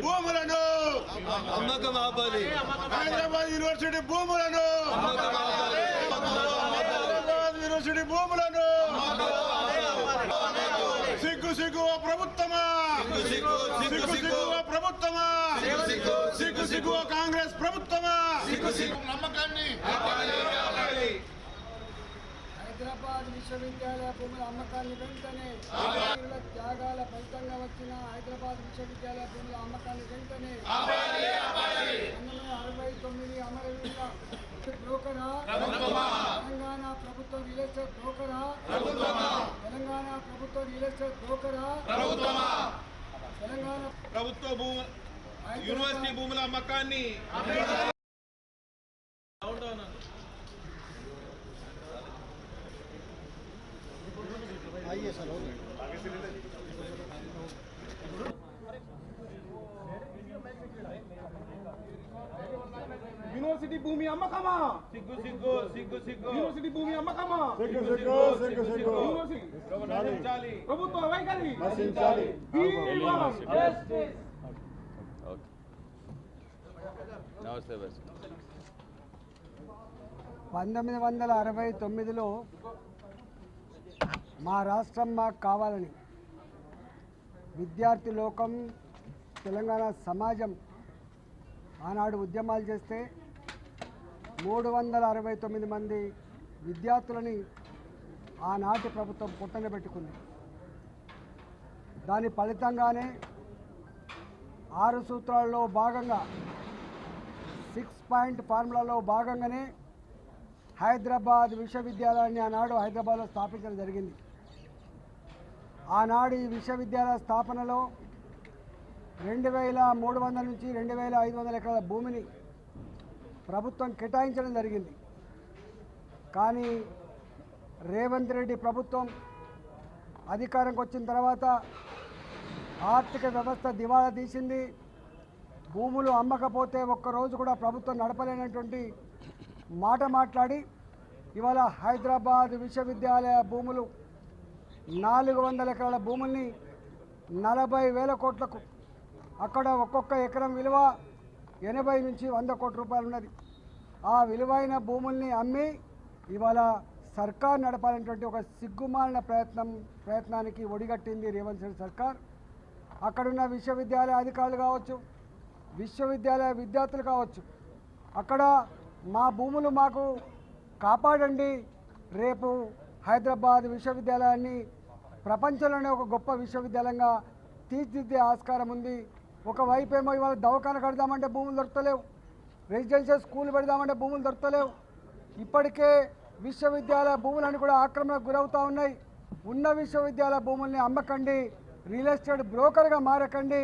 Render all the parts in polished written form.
భూములను అమ్మకం ఆపాలి. హైదరాబాద్ యూనివర్సిటీ భూములను యూనివర్సిటీ భూములను సిగ్గు సిగ్గువ ప్రభుత్వమా, సిగ్గు సిగ్గువ ప్రభుత్వమా, సిగ్గు సిగ్గువ కాంగ్రెస్ ప్రభుత్వమా. నమ్మకాన్ని హైదరాబాద్ విశ్వవిద్యాలయ భూముల అమ్మకాన్ని వెంటనే త్యాగాల ఫలితంగా వచ్చిన హైదరాబాద్ విశ్వవిద్యాలయ భూముల అమ్మకాన్ని వెంటనే 1969 అమరవీరుల బ్రోకరా, తెలంగాణ ప్రభుత్వ రియల్ ఎస్టేట్ బ్రోకరా, తెలంగాణ ప్రభుత్వ రియల్ ఎస్టేట్ బ్రోకరా, తెలంగాణ ప్రభుత్వ యూనివర్సిటీ భూముల అమ్మకాన్ని యూనివర్సిటీ భూమి అమ్మకమా, సిగ్గు సిగ్గు సిగ్గు సిగ్గు యూనివర్సిటీ భూమి అమ్మకమా, సిగ్గు సిగ్గు సిగ్గు సిగ్గు ప్రభుత్వ వైఖరి. నమస్తే. 1969లో మా రాష్ట్రం మాకు కావాలని విద్యార్థి లోకం, తెలంగాణ సమాజం ఆనాడు ఉద్యమాలు చేస్తే 369 మంది విద్యార్థులని ఆనాటి ప్రభుత్వం పుట్టన పెట్టుకుంది. దాని ఫలితంగానే 6 సూత్రాల్లో భాగంగా 6 పాయింట్ ఫార్ములాలో భాగంగానే హైదరాబాద్ విశ్వవిద్యాలయాన్ని ఆనాడు హైదరాబాద్లో స్థాపించడం జరిగింది. ఆనాడు ఈ విశ్వవిద్యాలయ స్థాపనలో 2300 నుంచి 2500 ఎకరాల భూమిని ప్రభుత్వం కేటాయించడం జరిగింది. కానీ రేవంత్ రెడ్డి ప్రభుత్వం అధికారంకి వచ్చిన తర్వాత ఆర్థిక వ్యవస్థ దివాళా తీసింది. భూములు అమ్మకపోతే ఒక్కరోజు కూడా ప్రభుత్వం నడపలేనటువంటి మాట మాట్లాడి ఇవాళ హైదరాబాద్ విశ్వవిద్యాలయ భూములు 400 ఎకరాల భూముల్ని 40,000 కోట్లకు, అక్కడ ఒక్కొక్క ఎకరం విలువ 80 నుంచి 100 కోట్ల రూపాయలు ఉన్నది. ఆ విలువైన భూముల్ని అమ్మి ఇవాళ సర్కార్ నడపాలనేటువంటి ఒక సిగ్గుమాలిన ప్రయత్నానికి ఒడిగట్టింది రేవంత్ రెడ్డి సర్కార్. అక్కడున్న విశ్వవిద్యాలయ అధికారులు కావచ్చు, విశ్వవిద్యాలయ విద్యార్థులు కావచ్చు, అక్కడ మా భూములు మాకు కాపాడండి, రేపు హైదరాబాద్ విశ్వవిద్యాలయాన్ని ప్రపంచంలోనే ఒక గొప్ప విశ్వవిద్యాలయంగా తీర్చిదిద్దే ఆస్కారం ఉంది. ఒకవైపు ఏమో ఇవాళ దవాఖాన కడదామంటే భూములు దొరకలేవు, రెసిడెన్షియల్ స్కూల్ పెడదామంటే భూములు దొరకలేవు. ఇప్పటికే విశ్వవిద్యాలయ భూములను కూడా ఆక్రమణకు గురవుతూ ఉన్నాయి. ఉన్న విశ్వవిద్యాలయ భూముల్ని అమ్మకండి, రియల్ ఎస్టేట్ బ్రోకర్గా మారకండి,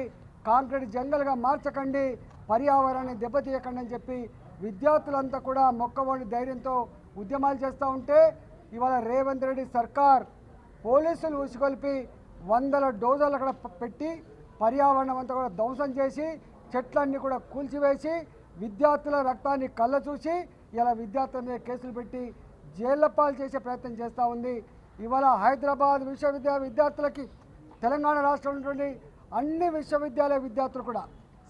కాంక్రీట్ జంగల్గా మార్చకండి, పర్యావరణాన్ని దెబ్బతీయకండి అని చెప్పి విద్యార్థులంతా కూడా మొక్కవోని ధైర్యంతో ఉద్యమాలు చేస్తూ ఉంటే ఇవాళ రేవంత్ రెడ్డి సర్కార్ పోలీసులు ఉసిగొల్పి 100 డోజర్లు అక్కడ పెట్టి పర్యావరణం అంతా కూడా ధ్వంసం చేసి చెట్లన్నీ కూడా కూల్చివేసి విద్యార్థుల రక్తాన్ని కళ్ళ చూసి ఇలా విద్యార్థుల మీద కేసులు పెట్టి జైళ్ల పాలు చేసే ప్రయత్నం చేస్తూ ఉంది. ఇవాళ హైదరాబాద్ విశ్వవిద్యాలయ విద్యార్థులకి తెలంగాణ రాష్ట్రంలో ఉన్నటువంటి అన్ని విశ్వవిద్యాలయ విద్యార్థులు కూడా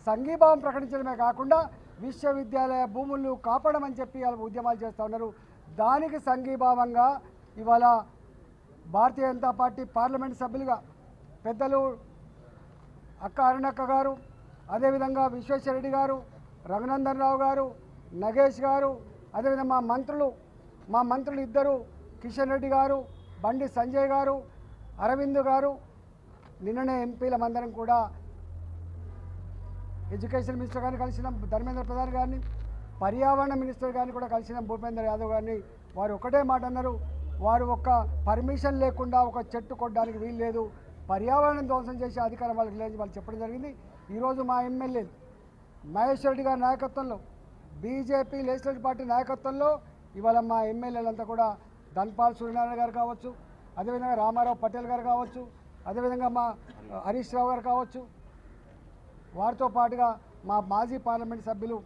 సంఘీభావం ప్రకటించడమే కాకుండా విశ్వవిద్యాలయ భూములు కాపాడమని చెప్పి వాళ్ళు ఉద్యమాలు చేస్తూ ఉన్నారు. దానికి సంఘీభావంగా ఇవాళ భారతీయ జనతా పార్టీ పార్లమెంట్ సభ్యులుగా పెద్దలు అక్క అరుణక్క గారు, అదేవిధంగా విశ్వేశ్వరరెడ్డి గారు, రఘునందన్ రావు గారు, నగేష్ గారు, అదేవిధంగా మా మంత్రులు ఇద్దరు కిషన్ రెడ్డి గారు, బండి సంజయ్ గారు, అరవింద్ గారు, నిన్ననే ఎంపీలమందరం కూడా ఎడ్యుకేషన్ మినిస్టర్ గారిని కలిసినాం, ధర్మేంద్ర ప్రధాన్ గారిని, పర్యావరణ మినిస్టర్ గారిని కూడా కలిసినాం, భూపేందర్ యాదవ్ గారిని. వారు ఒకటే మాట అన్నారు, వారు ఒక్క పర్మిషన్ లేకుండా ఒక చెట్టు కొట్టడానికి వీలు లేదు, పర్యావరణం ధ్వంసం చేసే అధికారం వాళ్ళకి లేదని వాళ్ళు చెప్పడం జరిగింది. ఈరోజు మా ఎమ్మెల్యే మహేశ్వర్ రెడ్డి గారి నాయకత్వంలో, బీజేపీ లెజిస్లేటివ్ పార్టీ నాయకత్వంలో ఇవాళ మా ఎమ్మెల్యేలంతా కూడా ధన్పాల్ సూర్యనారాయణ గారు కావచ్చు, అదేవిధంగా రామారావు పటేల్ గారు కావచ్చు, అదేవిధంగా మా హరీష్ రావు గారు కావచ్చు, వారితో పాటుగా మా మాజీ పార్లమెంట్ సభ్యులు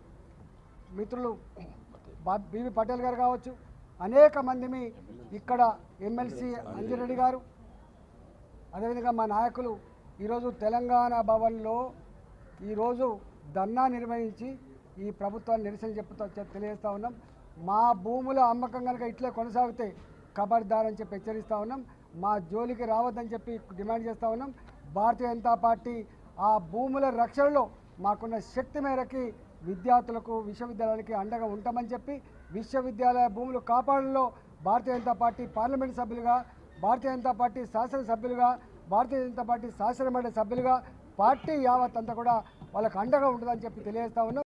మిత్రులు బీవీ పటేల్ గారు కావచ్చు, అనేక మందిని ఇక్కడ ఎమ్మెల్సీ అంజిరెడ్డి గారు, అదేవిధంగా మా నాయకులు ఈరోజు తెలంగాణ భవన్లో ఈరోజు ధర్నా నిర్వహించి ఈ ప్రభుత్వాన్ని నిరసన తెలియజేస్తూ ఉన్నాం. మా భూముల అమ్మకం కనుక ఇట్లే కొనసాగితే ఖబర్దార్ అని చెప్పి హెచ్చరిస్తూ ఉన్నాం. మా జోలికి రావద్దని చెప్పి డిమాండ్ చేస్తూ ఉన్నాం. భారతీయ జనతా పార్టీ ఆ భూముల రక్షణలో మాకున్న శక్తి మేరకి విద్యార్థులకు విశ్వవిద్యాలయాలకి అండగా ఉంటామని చెప్పి విశ్వవిద్యాలయ భూములు కాపాడంలో భారతీయ జనతా పార్టీ పార్లమెంట్ సభ్యులుగా, భారతీయ జనతా పార్టీ శాసనసభ్యులుగా, భారతీయ జనతా పార్టీ శాసనమండలి సభ్యులుగా పార్టీ యావత్ అంతా కూడా వాళ్ళకు అండగా ఉంటుందని చెప్పి తెలియజేస్తా ఉన్నాం.